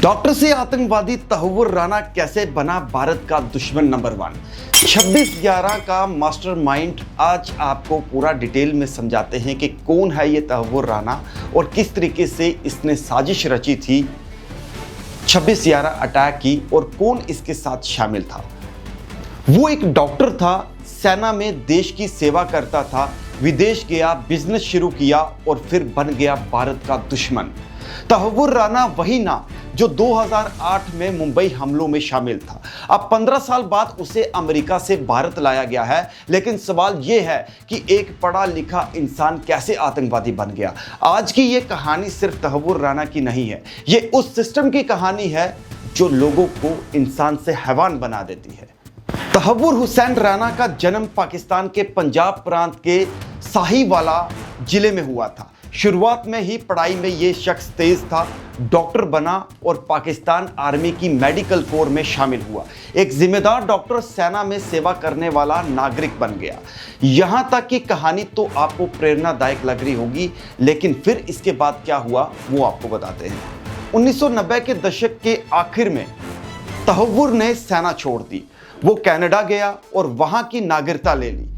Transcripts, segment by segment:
Doctor से आतंकवादी तहव्वुर राना कैसे बना भारत का दुश्मन नंबर 1। 26/11 का मास्टरमाइंड आज आपको पूरा डिटेल में समझाते हैं कि कौन है ये तहव्वुर राना और किस तरीके से इसने साजिश रची थी 26/11 अटैक की और कौन इसके साथ शामिल था। वो एक डॉक्टर था, सेना में देश की सेवा करता था, विदेश गया, बिजनेस शुरू किया और फिर बन गया भारत का दुश्मन। तहव्वुर राना वही ना जो 2008 में मुंबई हमलों में शामिल था। अब 15 साल बाद उसे अमेरिका से भारत लाया गया है, लेकिन सवाल यह है कि एक पढ़ा लिखा इंसान कैसे आतंकवादी बन गया। आज की ये कहानी सिर्फ तहव्वुर राना की नहीं है, ये उस सिस्टम की कहानी है जो लोगों को इंसान से हैवान बना देती है। तहव्वुर हुसैन राना का जन्म पाकिस्तान के पंजाब प्रांत के साहिवाला जिले में हुआ था। शुरुआत में ही पढ़ाई में ये शख्स तेज था, डॉक्टर बना और पाकिस्तान आर्मी की मेडिकल कोर में शामिल हुआ। एक जिम्मेदार डॉक्टर, सेना में सेवा करने वाला नागरिक बन गया। यहाँ तक की कहानी तो आपको प्रेरणादायक लग रही होगी, लेकिन फिर इसके बाद क्या हुआ वो आपको बताते हैं। 1990 के दशक के आखिर में तहव्वुर ने सेना छोड़ दी। वो कनाडा गया और वहाँ की नागरिकता ले ली।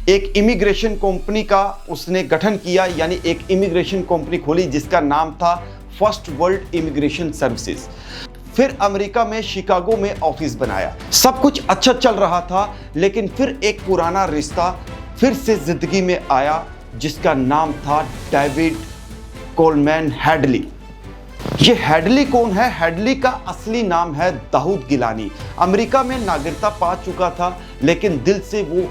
एक इमिग्रेशन कंपनी का उसने गठन किया, यानी एक इमिग्रेशन कंपनी खोली जिसका नाम था फर्स्ट वर्ल्ड इमिग्रेशन सर्विसेज। फिर अमेरिका में शिकागो में ऑफिस बनाया। सब कुछ अच्छा चल रहा था, लेकिन फिर एक पुराना रिश्ता फिर से जिंदगी में आया जिसका नाम था डेविड कोलमैन हेडली। ये हेडली कौन है? हेडली का असली नाम है दाऊद गिलानी। अमेरिका में नागरिकता पा चुका था, लेकिन दिल से वो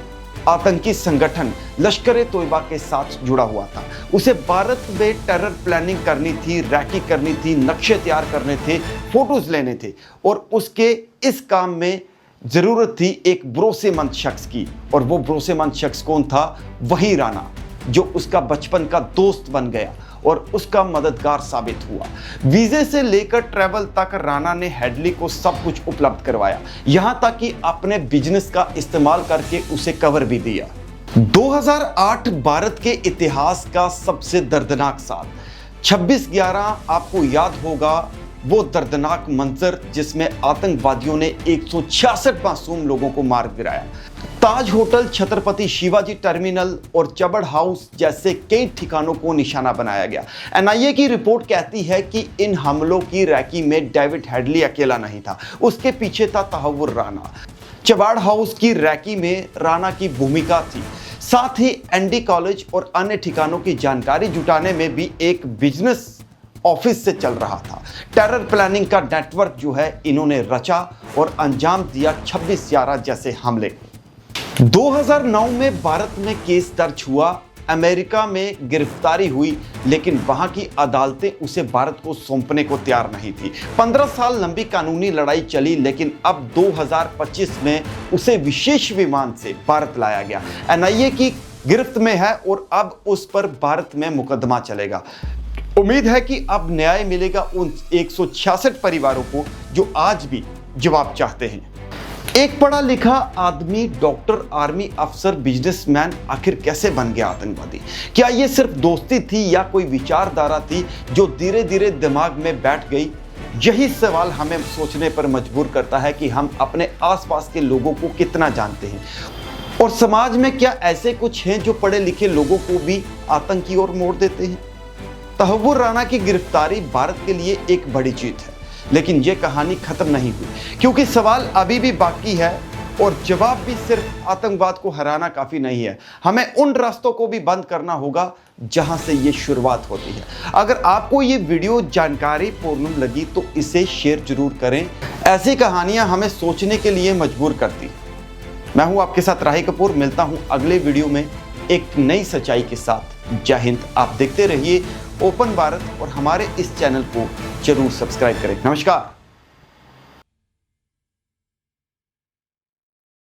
आतंकी संगठन लश्कर-ए-तोयबा के साथ जुड़ा हुआ था। उसे भारत में टेरर प्लानिंग करनी थी, रैकी करनी थी, नक्शे तैयार करने थे, फोटोज लेने थे और उसके इस काम में जरूरत थी एक भरोसेमंद शख्स की। और वो भरोसेमंद शख्स कौन था? वही राना, जो उसका बचपन का दोस्त बन गया और उसका मददगार साबित हुआ। वीजे से लेकर ट्रैवल तक राना ने हेडली को सब कुछ उपलब्ध करवाया, यहां तक कि अपने बिजनेस का इस्तेमाल करके उसे कवर भी दिया। 2008 भारत के इतिहास का सबसे दर्दनाक साल। 26/11 आपको याद होगा वो दर्दनाक मंजर जिसमें आतंकवादियों ने 166 मासूम लोगों को मार गिराया। ताज होटल, छत्रपति शिवाजी टर्मिनल और चबड़ हाउस जैसे कई ठिकानों को निशाना बनाया गया। एनआईए की रिपोर्ट कहती है कि इन हमलों की रैकी में डेविड हेडली अकेला नहीं था, उसके पीछे था तहव्वुर राना। चबड़ हाउस की रैकी में राना की भूमिका थी। साथ ही एनडी कॉलेज और अन्य ठिकानों की जानकारी जुटाने में भी एक बिजनेस ऑफिस से चल रहा था। टेरर प्लानिंग का नेटवर्क जो है इन्होंने रचा और अंजाम दिया 26/11 जैसे हमले को। 2009 में भारत में केस दर्ज हुआ, अमेरिका में गिरफ्तारी हुई, लेकिन वहां की अदालतें उसे भारत को सौंपने को तैयार नहीं थी। 15 साल लंबी कानूनी लड़ाई चली, लेकिन अब 2025 में उसे विशेष विमान से भारत लाया गया। एनआईए की गिरफ्त में है और अब उस पर भारत में मुकदमा चलेगा। उम्मीद है कि अब न्याय मिलेगा उन 166 परिवारों को जो आज भी जवाब चाहते हैं। एक पढ़ा लिखा आदमी, डॉक्टर, आर्मी अफसर, बिजनेसमैन आखिर कैसे बन गया आतंकवादी? क्या ये सिर्फ दोस्ती थी या कोई विचारधारा थी जो धीरे धीरे दिमाग में बैठ गई? यही सवाल हमें सोचने पर मजबूर करता है कि हम अपने आसपास के लोगों को कितना जानते हैं और समाज में क्या ऐसे कुछ हैं जो पढ़े लिखे लोगों को भी आतंक की ओर मोड़ देते हैं। तहव्वुर राना की गिरफ्तारी भारत के लिए एक बड़ी जीत है, लेकिन ये कहानी खत्म नहीं हुई, क्योंकि सवाल अभी भी बाकी है और जवाब भी सिर्फ आतंकवाद को हराना काफी नहीं है। हमें उन रास्तों को भी बंद करना होगा जहां से ये शुरुआत होती है। अगर आपको ये वीडियो जानकारी पूर्ण लगी तो इसे शेयर जरूर करें। ऐसी कहानियां हमें सोचने के लिए मजबूर करती। मैं हूं आपके साथ राही कपूर, मिलता हूं अगले वीडियो में एक नई सच्चाई के साथ। जय हिंद। आप देखते रहिए ओपन भारत और हमारे इस चैनल को जरूर सब्सक्राइब करें। नमस्कार।